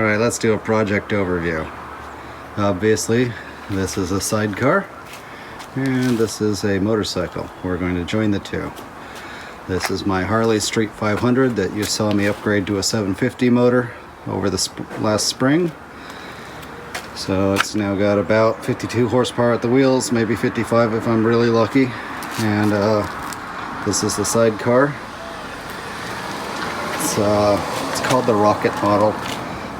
Alright, let's do a project overview. Obviously, this is a sidecar, and this is a motorcycle. We're going to join the two. This is my Harley Street 500 that you saw me upgrade to a 750 motor over the last spring. So it's now got about 52 horsepower at the wheels, maybe 55 if I'm really lucky. And this is the sidecar. It's called the Rocket model.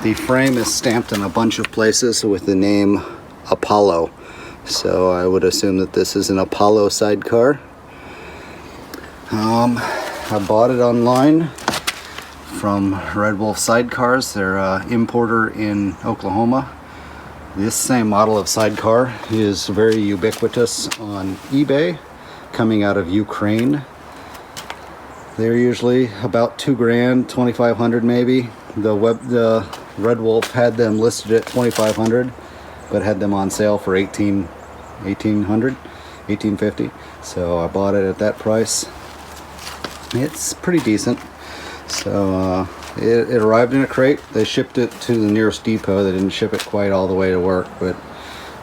The frame is stamped in a bunch of places with the name Apollo. So I would assume that this is an Apollo sidecar. I bought it online from Red Wolf Sidecars. They're an importer in Oklahoma. This same model of sidecar is very ubiquitous on eBay, coming out of Ukraine. They're usually about $2,000, $2,500 maybe. The Red Wolf had them listed at $2,500, but had them on sale for $1,850. So I bought it at that price. It's pretty decent. So it arrived in a crate. They shipped it to the nearest depot. They didn't ship it quite all the way to work, but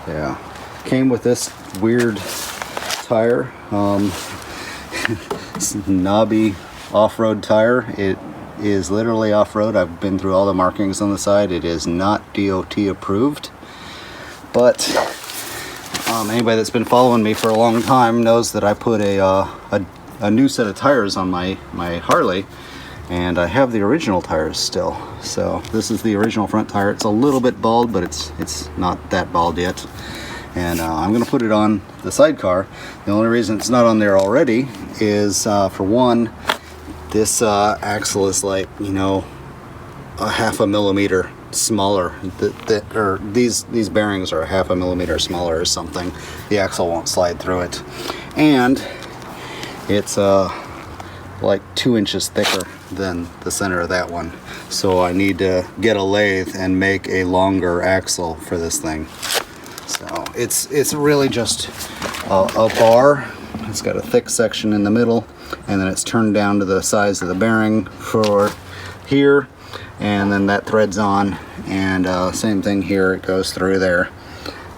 yeah. Came with this weird tire. It's a knobby off-road tire. It is literally off-road. I've been through all the markings on the side. It is not DOT approved, but anybody that's been following me for a long time knows that I put a new set of tires on my Harley, and I have the original tires still. So this is the original front tire. It's a little bit bald, but it's not that bald yet. And I'm gonna put it on the sidecar. The only reason it's not on there already is for one, this axle is like, you know, a half a millimeter smaller. These bearings are a half a millimeter smaller or something. The axle won't slide through it, and it's like 2 inches thicker than the center of that one. So I need to get a lathe and make a longer axle for this thing. So it's really just a bar. It's got a thick section in the middle, and then it's turned down to the size of the bearing for here, and then that threads on, and same thing here, it goes through there.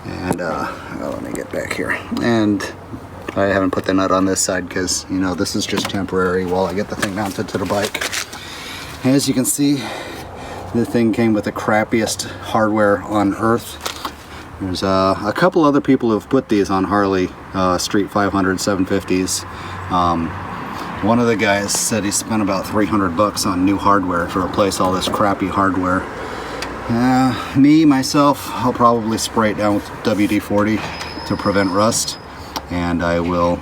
And let me get back here. And I haven't put the nut on this side because, you know, this is just temporary while I get the thing mounted to the bike. As you can see, the thing came with the crappiest hardware on earth. There's a couple other people who have put these on Harley Street 500 750s. One of the guys said he spent about $300 on new hardware to replace all this crappy hardware. Myself, I'll probably spray it down with WD-40 to prevent rust, and I will.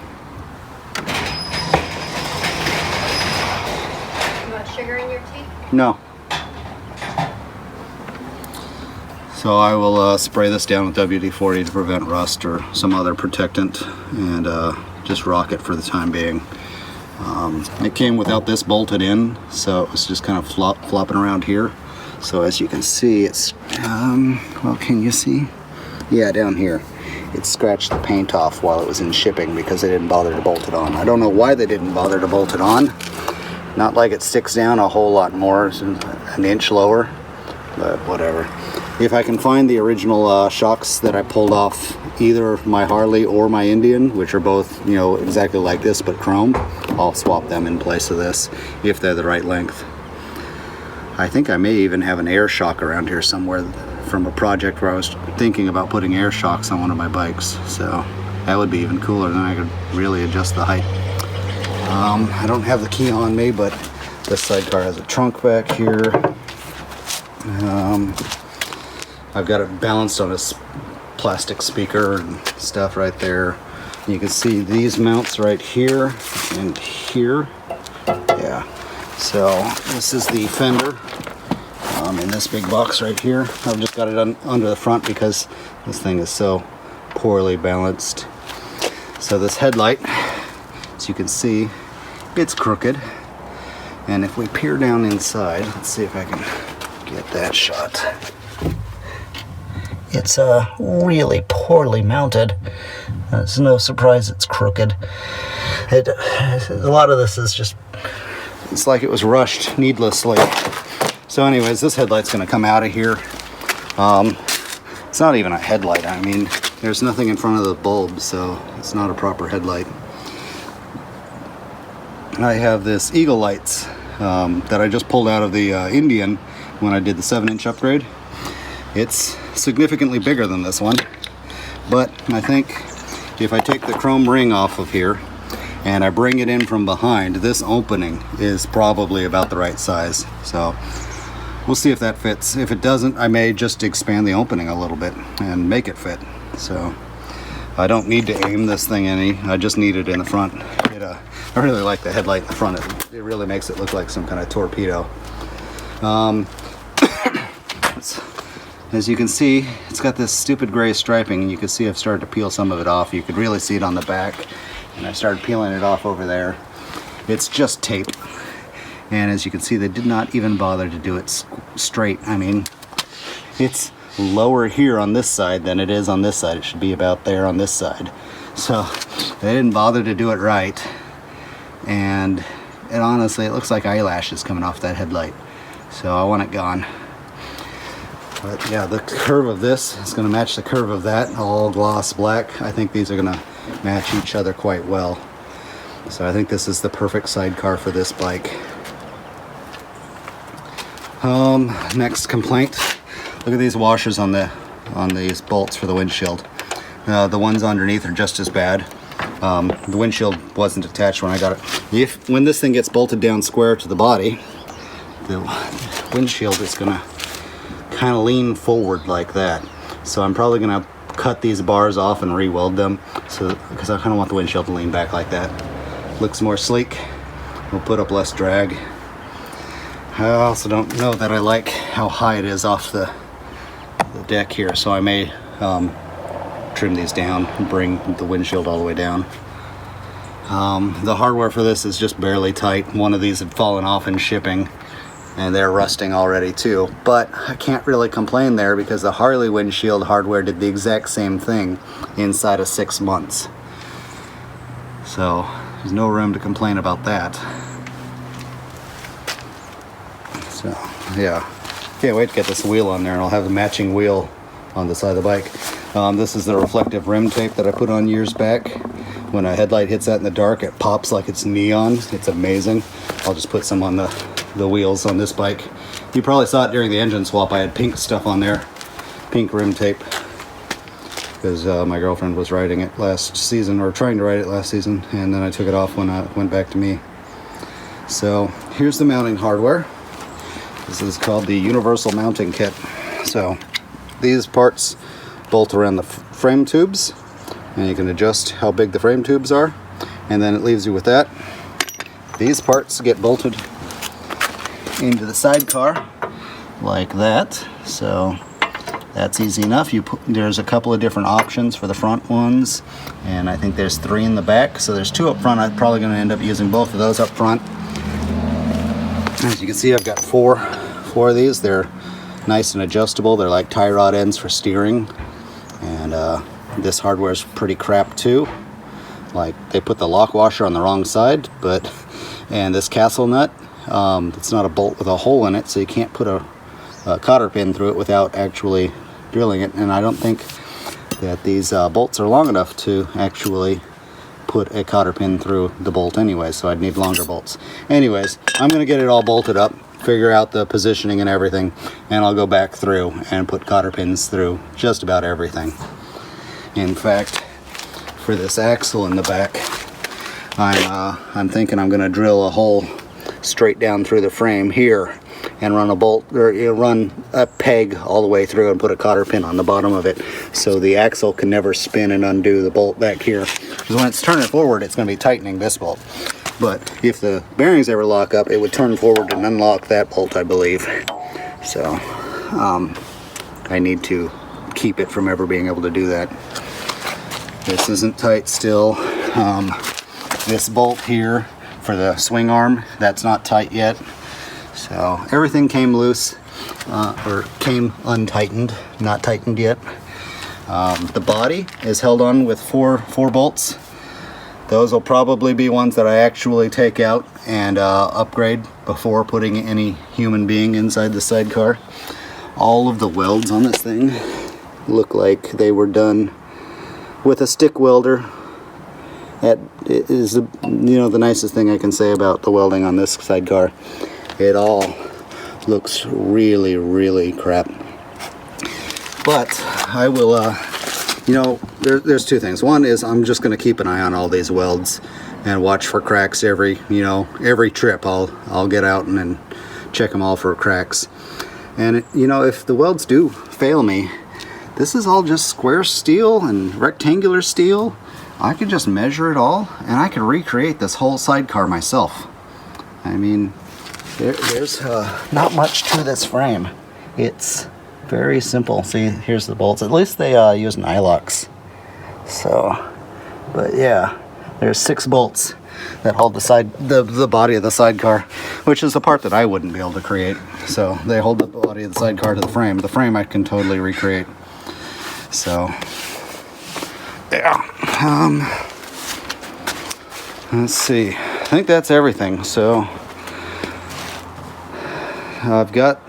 You want sugar in your tea? No. So I will spray this down with WD-40 to prevent rust or some other protectant, and just rock it for the time being. It came without this bolted in, so it was just kind of flopping around here. So as you can see, it's, well, can you see? Yeah, down here. It scratched the paint off while it was in shipping because they didn't bother to bolt it on. I don't know why they didn't bother to bolt it on. Not like it sticks down a whole lot more, it's an inch lower, but whatever. If I can find the original shocks that I pulled off either my Harley or my Indian, which are both, you know, exactly like this but chrome, I'll swap them in place of this if they're the right length. I think I may even have an air shock around here somewhere from a project where I was thinking about putting air shocks on one of my bikes, so that would be even cooler. Then I could really adjust the height. I don't have the key on me, but this sidecar has a trunk back here. I've got it balanced on a plastic speaker and stuff right there. You can see these mounts right here and here. Yeah, so this is the fender in this big box right here. I've just got it under the front because this thing is so poorly balanced. So this headlight, as you can see, it's crooked. And if we peer down inside, let's see if I can get that shot. It's really poorly mounted. It's no surprise it's crooked. A lot of this is just, it's like it was rushed needlessly. So anyways, this headlight's gonna come out of here. It's not even a headlight. I mean, there's nothing in front of the bulb, so it's not a proper headlight. I have this Eagle Lights that I just pulled out of the Indian when I did the 7-inch upgrade. It's significantly bigger than this one, but I think if I take the chrome ring off of here and I bring it in from behind, this opening is probably about the right size. So we'll see if that fits. If it doesn't, I may just expand the opening a little bit and make it fit. So I don't need to aim this thing any, I just need it in the front. I really like the headlight in the front. It really makes it look like some kind of torpedo. As you can see, it's got this stupid gray striping, and you can see I've started to peel some of it off. You could really see it on the back, and I started peeling it off over there. It's just tape. And as you can see, they did not even bother to do it straight. I mean, it's lower here on this side than it is on this side. It should be about there on this side. So they didn't bother to do it right. And honestly, it looks like eyelashes coming off that headlight. So I want it gone. But yeah, the curve of this is going to match the curve of that, all gloss black. I think these are going to match each other quite well. So I think this is the perfect sidecar for this bike. Next complaint. Look at these washers on these bolts for the windshield. The ones underneath are just as bad. The windshield wasn't attached when I got it. When this thing gets bolted down square to the body, the windshield is gonna kind of lean forward like that. So I'm probably gonna cut these bars off and re-weld them, because I kind of want the windshield to lean back like that. Looks more sleek. Will put up less drag. I also don't know that I like how high it is off the deck here, so I may trim these down and bring the windshield all the way down. The hardware for this is just barely tight. One of these had fallen off in shipping, and they're rusting already too. But I can't really complain there, because the Harley windshield hardware did the exact same thing inside of 6 months. So there's no room to complain about that. So yeah, can't wait to get this wheel on there, and I'll have a matching wheel on the side of the bike. This is the reflective rim tape that I put on years back. When a headlight hits that in the dark, it pops like it's neon. It's amazing. I'll just put some on the wheels on this bike. You probably saw it during the engine swap. I had pink stuff on there, pink rim tape, because my girlfriend was riding it last season, or trying to ride it last season, and then I took it off when I went back to me. So here's the mounting hardware. This is called the Universal Mounting Kit. So these parts bolt around the frame tubes, and you can adjust how big the frame tubes are, and then it leaves you with that. These parts get bolted into the sidecar like that, so that's easy enough. There's a couple of different options for the front ones, and I think there's 3 in the back, so there's 2 up front. I'm probably going to end up using both of those up front. As you can see, I've got four of these. They're nice and adjustable. They're like tie rod ends for steering. And this hardware is pretty crap too. Like, they put the lock washer on the wrong side, and this castle nut, it's not a bolt with a hole in it, so you can't put a cotter pin through it without actually drilling it. And I don't think that these bolts are long enough to actually put a cotter pin through the bolt anyway, so I'd need longer bolts. Anyways, I'm going to get it all bolted up, figure out the positioning and everything, and I'll go back through and put cotter pins through just about everything. In fact, for this axle in the back, I'm thinking I'm going to drill a hole straight down through the frame here and run a bolt, or run a peg all the way through and put a cotter pin on the bottom of it, so the axle can never spin and undo the bolt back here. Because when it's turning forward, it's going to be tightening this bolt. But if the bearings ever lock up, it would turn forward and unlock that bolt, I believe. So I need to keep it from ever being able to do that. This isn't tight still. This bolt here for the swing arm, that's not tight yet. So everything came loose, or came untightened, not tightened yet. The body is held on with four bolts Those will probably be ones that I actually take out and upgrade before putting any human being inside the sidecar. All of the welds on this thing look like they were done with a stick welder. That is, you know, the nicest thing I can say about the welding on this sidecar. It all looks really, really crap. But I will, you know, there's two things. One is I'm just going to keep an eye on all these welds and watch for cracks every trip. I'll get out and then check them all for cracks. And you know, if the welds do fail me, this is all just square steel and rectangular steel. I could just measure it all and I could recreate this whole sidecar myself. I mean, there's not much to this frame. It's very simple. See, here's the bolts. At least they use nylocks. So, but yeah, there's 6 bolts that hold the body of the sidecar, which is the part that I wouldn't be able to create. So they hold the body of the sidecar to the frame. The frame I can totally recreate. So yeah, let's see. I think that's everything. So I've got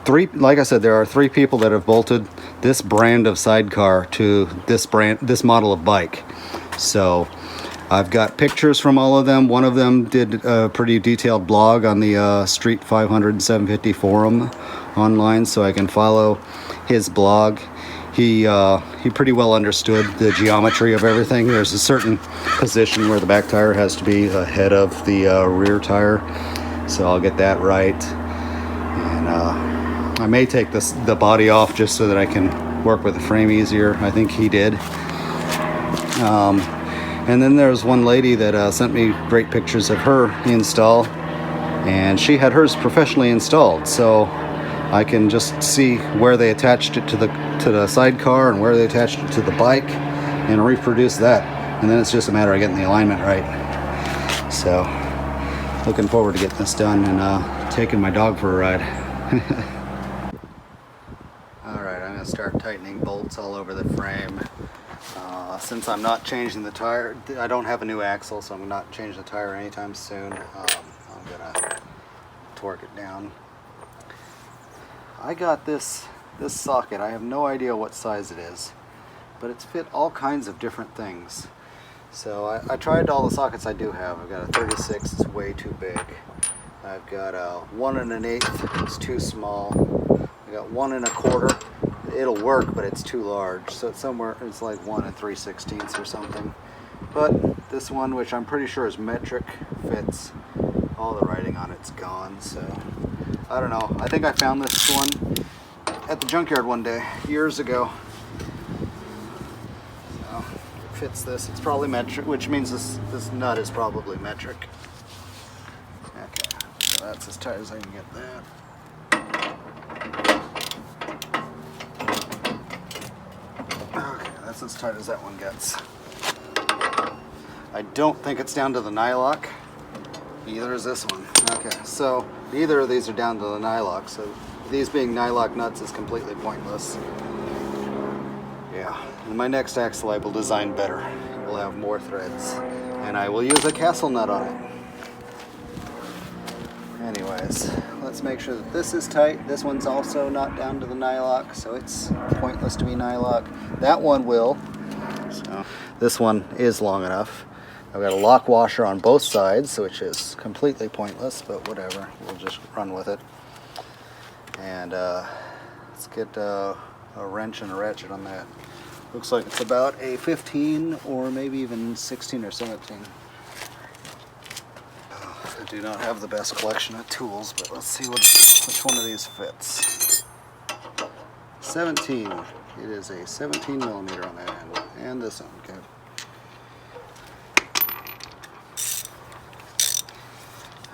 3, like I said, there are 3 people that have bolted this brand of sidecar to this model of bike. So I've got pictures from all of them. One of them did a pretty detailed blog on the Street 500 750 forum online, so I can follow his blog. He pretty well understood the geometry of everything. There's a certain position where the back tire has to be ahead of the rear tire, so I'll get that right. And I may take the body off just so that I can work with the frame easier. I think he did. And then there's one lady that sent me great pictures of her install, and she had hers professionally installed, so I can just see where they attached it to the sidecar and where they attached it to the bike and reproduce that. And then it's just a matter of getting the alignment right. So looking forward to getting this done and taking my dog for a ride. Alright, I'm going to start tightening bolts all over the frame. Since I'm not changing the tire, I don't have a new axle, so I'm not changing the tire anytime soon. I'm going to torque it down. I got this socket. I have no idea what size it is, but it's fit all kinds of different things. So I tried all the sockets I do have. I've got a 36, it's way too big. I've got a 1 1/8, it's too small. I got 1 1/4. It'll work, but it's too large. So it's like 1 3/16 or something. But this one, which I'm pretty sure is metric, fits. All the writing on it's gone, so I don't know. I think I found this one at the junkyard one day, years ago. So it fits this. It's probably metric, which means this nut is probably metric. Okay, so that's as tight as I can get that. Okay, that's as tight as that one gets. I don't think it's down to the nylock. Neither is this one. Okay, so neither of these are down to the nylock, so these being nylock nuts is completely pointless. Yeah, in my next axle I will design better. It will have more threads, and I will use a castle nut on it. Anyways, let's make sure that this is tight. This one's also not down to the nylock, so it's pointless to be nylock. That one will. So this one is long enough. I've got a lock washer on both sides, which is completely pointless, but whatever. We'll just run with it. And let's get a wrench and a ratchet on that. Looks like it's about a 15 or maybe even 16 or 17. I do not have the best collection of tools, but let's see which one of these fits. 17. It is a 17 millimeter on that handle, and this one. Okay.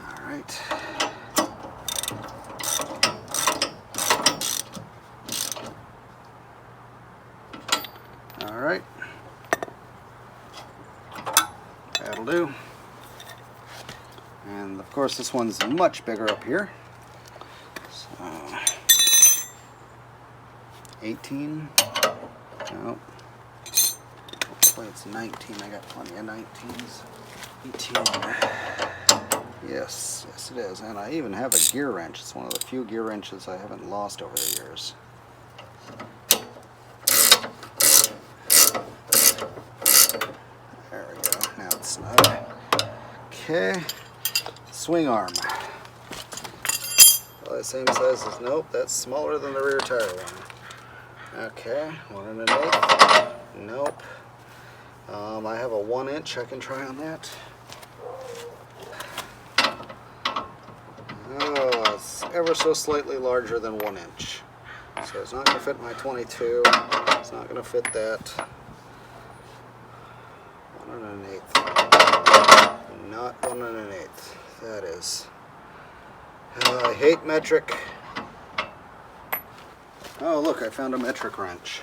All right. All right. That'll do. And of course this one's much bigger up here. So 18. No. Hopefully it's 19. I got plenty of 19s. 18. Yes, yes it is. And I even have a gear wrench. It's one of the few gear wrenches I haven't lost over the years. There we go. Now it's snug. Okay. Swing arm. Well, the same size as, nope, that's smaller than the rear tire one. Okay, 1 1/8. Nope. I have a 1-inch I can try on that. Oh, it's ever so slightly larger than 1 inch. So it's not going to fit my 22. It's not going to fit that. 1 1/8. Not 1 1/8. That is. I hate metric. Oh, look, I found a metric wrench.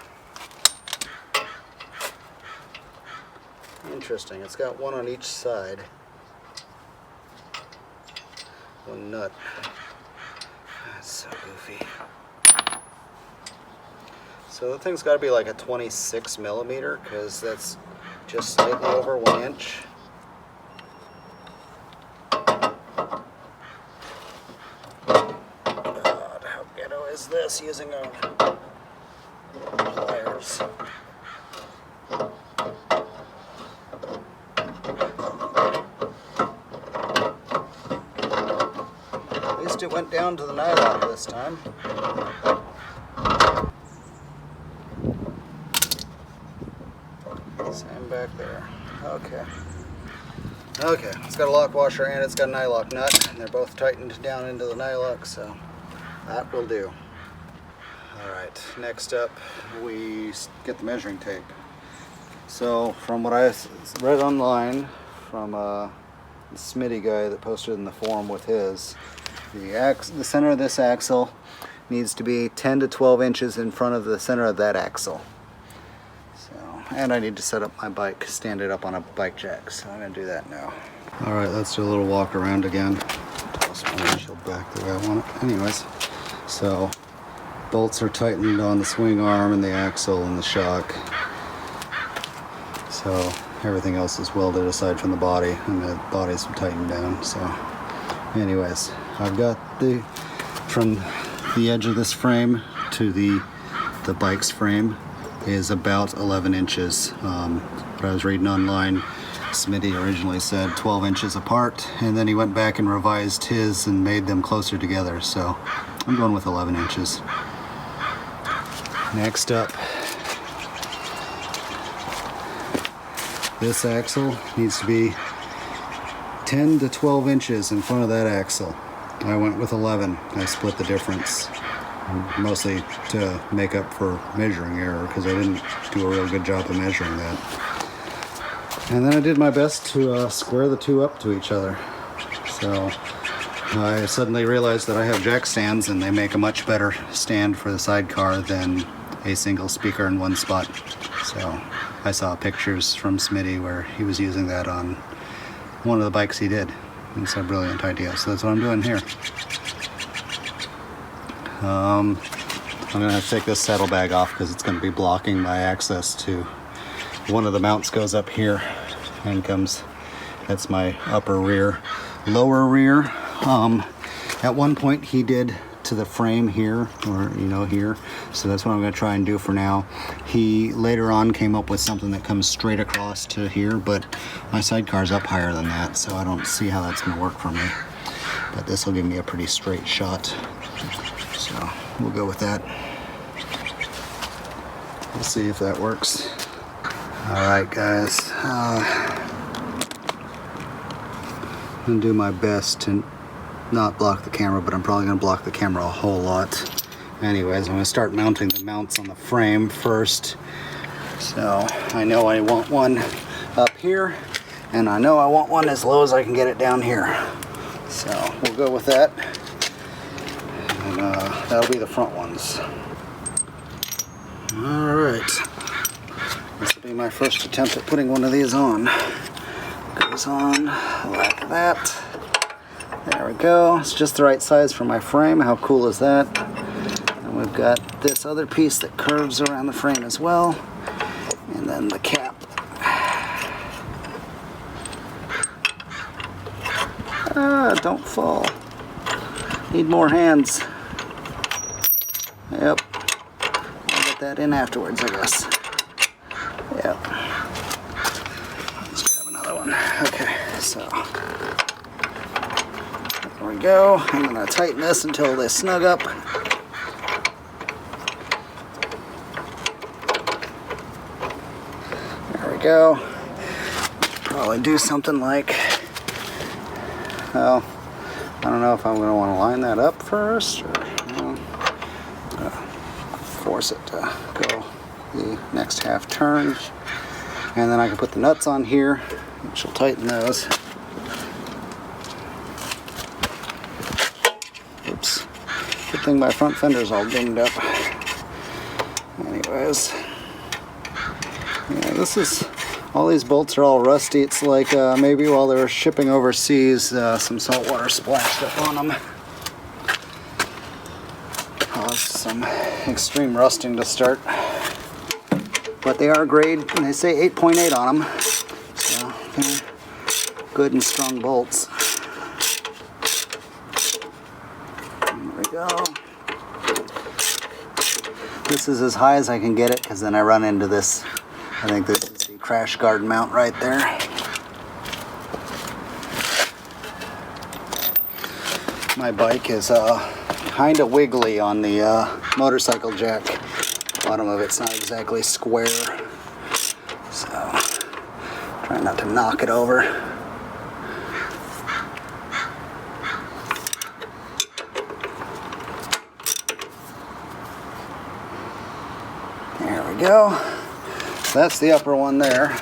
Interesting. It's got one on each side. One nut. That's so goofy. So the thing's got to be like a 26 millimeter because that's just slightly over 1 inch. God, how ghetto is this using pliers? At least it went down to the nylon this time. Same back there. Okay. Okay, it's got a lock washer and it's got a nylock nut, and they're both tightened down into the nylock, so that will do. Alright, next up we get the measuring tape. So from what I read online from the Smitty guy that posted in the forum with his, the center of this axle needs to be 10 to 12 inches in front of the center of that axle. And I need to set up my bike, stand it up on a bike jack, so I'm going to do that now. Alright, let's do a little walk around again. Toss my windshield back the way I want it. Anyways, so bolts are tightened on the swing arm and the axle and the shock. So everything else is welded aside from the body, and the body's tightened down. So anyways, I've got from the edge of this frame to the bike's frame is about 11 inches. What I was reading online, Smitty originally said 12 inches apart, and then he went back and revised his and made them closer together, so I'm going with 11 inches. Next up, this axle needs to be 10 to 12 inches in front of that axle. I went with 11. I split the difference, mostly to make up for measuring error because I didn't do a real good job of measuring that. And then I did my best to square the two up to each other. So I suddenly realized that I have jack stands and they make a much better stand for the sidecar than a single speaker in one spot. So I saw pictures from Smitty where he was using that on one of the bikes he did. It's a brilliant idea, so that's what I'm doing here. I'm going to have to take this saddlebag off because it's going to be blocking my access to one of the mounts. Goes up here and comes, that's my upper rear. Lower rear, at one point he did to the frame here, or here, so that's what I'm going to try and do for now. He later on came up with something that comes straight across to here, but my sidecar's up higher than that, so I don't see how that's going to work for me. But this will give me a pretty straight shot. So we'll go with that. We'll see if that works. Alright guys, I'm going to do my best to not block the camera, but I'm probably going to block the camera a whole lot. Anyways, I'm going to start mounting the mounts on the frame first. So I know I want one up here, and I know I want one as low as I can get it down here. So we'll go with that. And that'll be the front ones. Alright, this will be my first attempt at putting one of these on. Goes on like that. There we go. It's just the right size for my frame. How cool is that? And we've got this other piece that curves around the frame as well. And then the cap. Don't fall. Need more hands. Yep. I'll get that in afterwards, I guess. Yep. Let's grab another one. Okay, so there we go. I'm gonna tighten this until they snug up. There we go. Probably do something like, well, I don't know if I'm going to want to line that up first or force it to go the next half turn, and then I can put the nuts on here, which will tighten those. Oops. Good thing my front fender's all dinged up. Anyways, yeah, this is, all these bolts are all rusty. It's like maybe while they were shipping overseas, some salt water splashed up on them. Caused some extreme rusting to start. But they are grade, and they say 8.8 on them. So, they're good and strong bolts. There we go. This is as high as I can get it, because then I run into this. I think this is the crash guard mount right there. My bike is kind of wiggly on the motorcycle jack. Bottom of it's not exactly square, so try not to knock it over. There we go. That's the upper one there.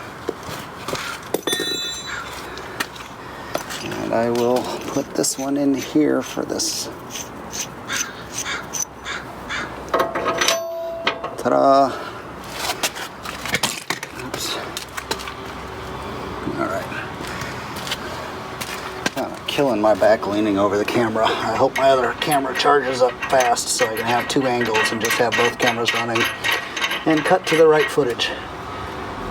And I will put this one in here for this. Ta-da! Oops. Alright. Kind of killing my back leaning over the camera. I hope my other camera charges up fast so I can have two angles and just have both cameras running and cut to the right footage.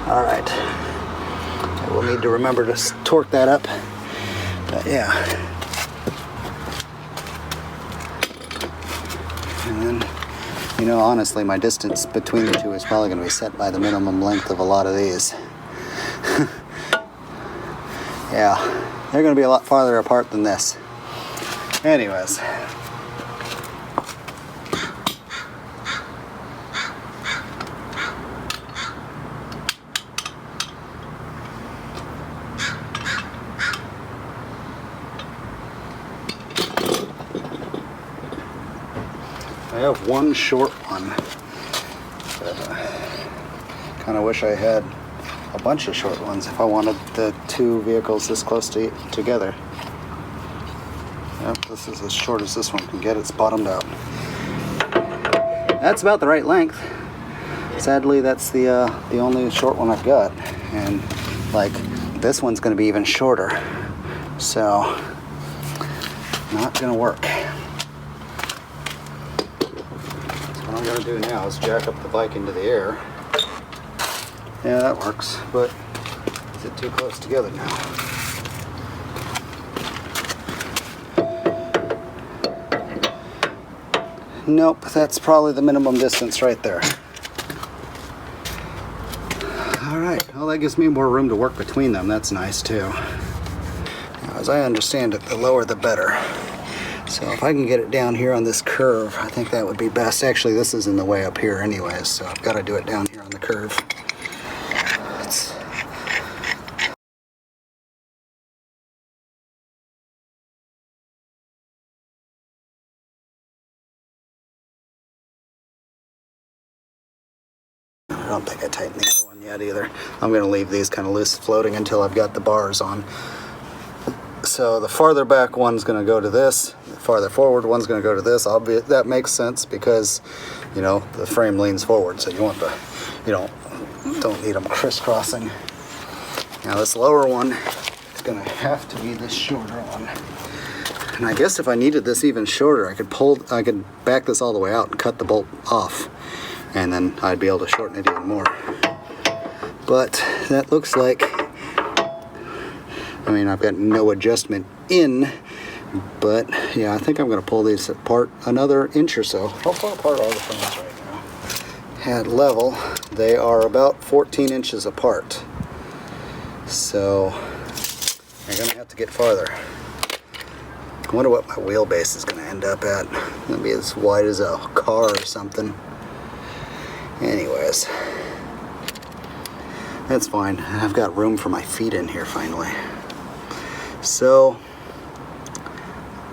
Alright, I will need to remember to torque that up, but yeah. And then, you know, honestly, my distance between the two is probably going to be set by the minimum length of a lot of these. Yeah, they're going to be a lot farther apart than this. Anyways. I have one short one. Kind of wish I had a bunch of short ones if I wanted the two vehicles this close together. Yep, this is as short as this one can get. It's bottomed out. That's about the right length. Sadly, that's the only short one I've got, and like this one's going to be even shorter, so not going to work. What I'm going to do now is jack up the bike into the air. Yeah, that works, but is it too close together now? Nope, that's probably the minimum distance right there. Alright, well that gives me more room to work between them. That's nice too. Now, as I understand it, the lower the better. So if I can get it down here on this curve, I think that would be best. Actually, this is in the way up here anyways, so I've got to do it down here on the curve. I don't think I tightened the other one yet either. I'm going to leave these kind of loose floating until I've got the bars on. So the farther back one's going to go to this, the farther forward one's going to go to this. That makes sense because, you know, the frame leans forward, so you want the, you don't need them crisscrossing. Now this lower one is going to have to be this shorter one. And I guess if I needed this even shorter, I could back this all the way out and cut the bolt off, and then I'd be able to shorten it even more. But that looks like, I mean, I've got no adjustment in. But yeah, I think I'm going to pull these apart another inch or so. How far apart are the frames right now? At level, they are about 14 inches apart. So I'm going to have to get farther. I wonder what my wheelbase is going to end up at. It's going to be as wide as a car or something. Anyways, that's fine. I've got room for my feet in here finally. So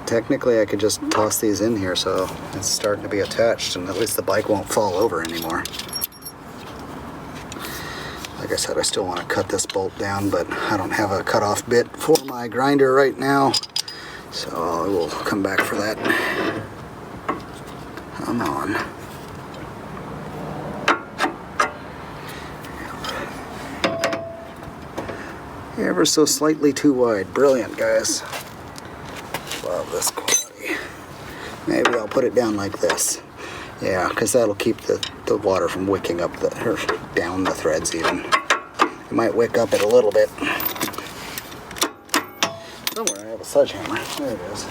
technically I could just toss these in here so it's starting to be attached and at least the bike won't fall over anymore. Like I said, I still want to cut this bolt down, but I don't have a cutoff bit for my grinder right now, so I will come back for that. Come on. Ever so slightly too wide. Brilliant, guys. Love this quality. Maybe I'll put it down like this. Yeah, because that'll keep the water from wicking up or down the threads even. It might wick up it a little bit. Somewhere I have a sledgehammer. There it is.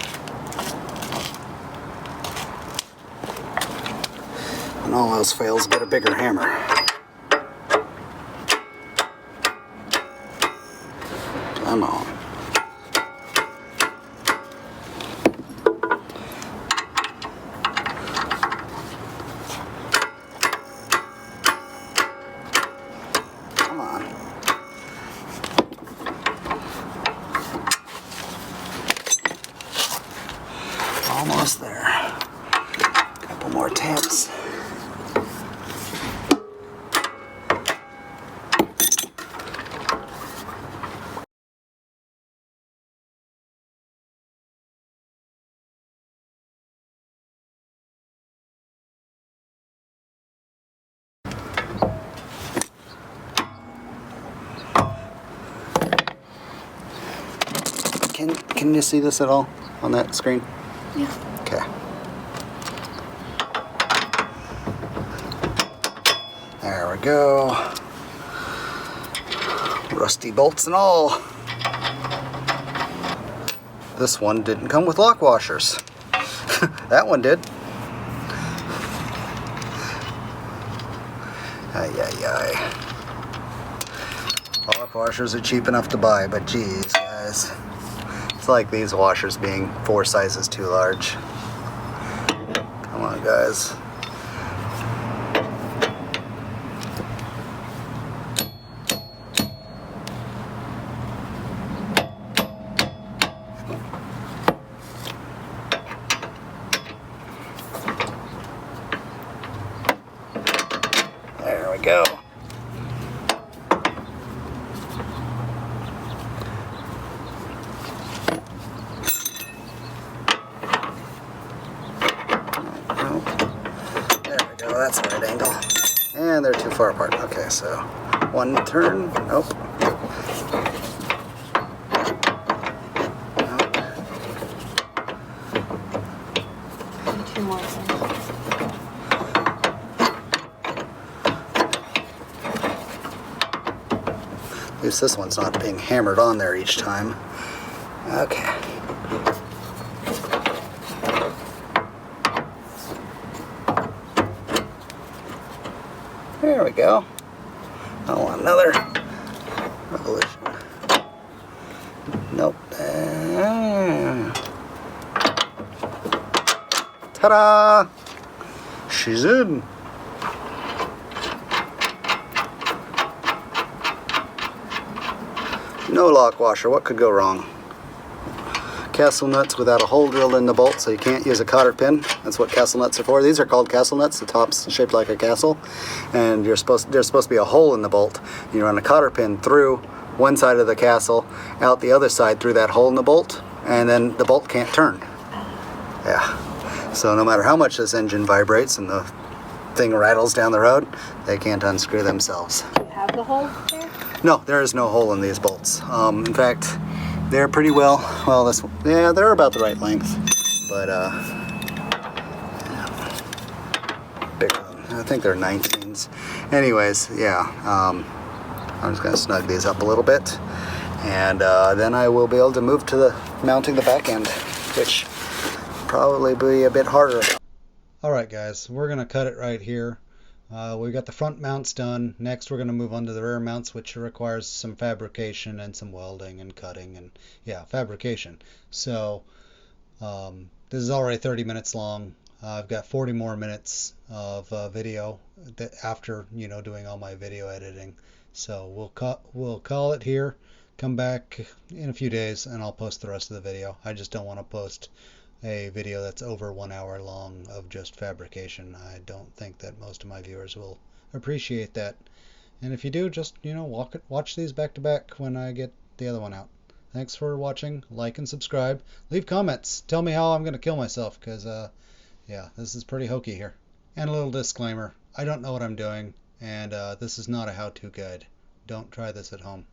When all else fails, get a bigger hammer. Come on. Come on. Almost there. Couple more taps. Can you see this at all on that screen? Yeah. Okay. There we go. Rusty bolts and all. This one didn't come with lock washers. That one did. Ay, ay, ay. Lock washers are cheap enough to buy, but geez, guys. It's like these washers being 4 sizes too large. Come on, guys. There we go. That's the right angle. And they're too far apart. Okay, so one turn. Nope. Nope. And 2 more. At least this one's not being hammered on there each time. Okay. There we go. I want another revolution. Nope. Ta-da! She's in. No lock washer. What could go wrong? Castle nuts without a hole drilled in the bolt, so you can't use a cotter pin. That's what castle nuts are for. These are called castle nuts. The top's shaped like a castle, and there's supposed to be a hole in the bolt. You run a cotter pin through one side of the castle, out the other side through that hole in the bolt, and then the bolt can't turn. Yeah. So no matter how much this engine vibrates and the thing rattles down the road, they can't unscrew themselves. Do you have the hole there? No, there is no hole in these bolts. In fact, they're pretty well, yeah, they're about the right length, but bigger than, I think they're 19s. Anyways, yeah, I'm just gonna snug these up a little bit, And then I will be able to move to the mounting the back end, which probably be a bit harder. Alright guys, we're going to cut it right here. We've got the front mounts done. Next we're going to move on to the rear mounts, which requires some fabrication and some welding and cutting and yeah, fabrication. So this is already 30 minutes long. I've got 40 more minutes of video after, you know, doing all my video editing. So we'll call it here. Come back in a few days and I'll post the rest of the video. I just don't want to post a video that's over 1 hour long of just fabrication. I don't think that most of my viewers will appreciate that. And if you do, just, you know, watch these back to back when I get the other one out. Thanks for watching. Like and subscribe. Leave comments. Tell me how I'm going to kill myself, because yeah, this is pretty hokey here. And a little disclaimer. I don't know what I'm doing, and this is not a how-to guide. Don't try this at home.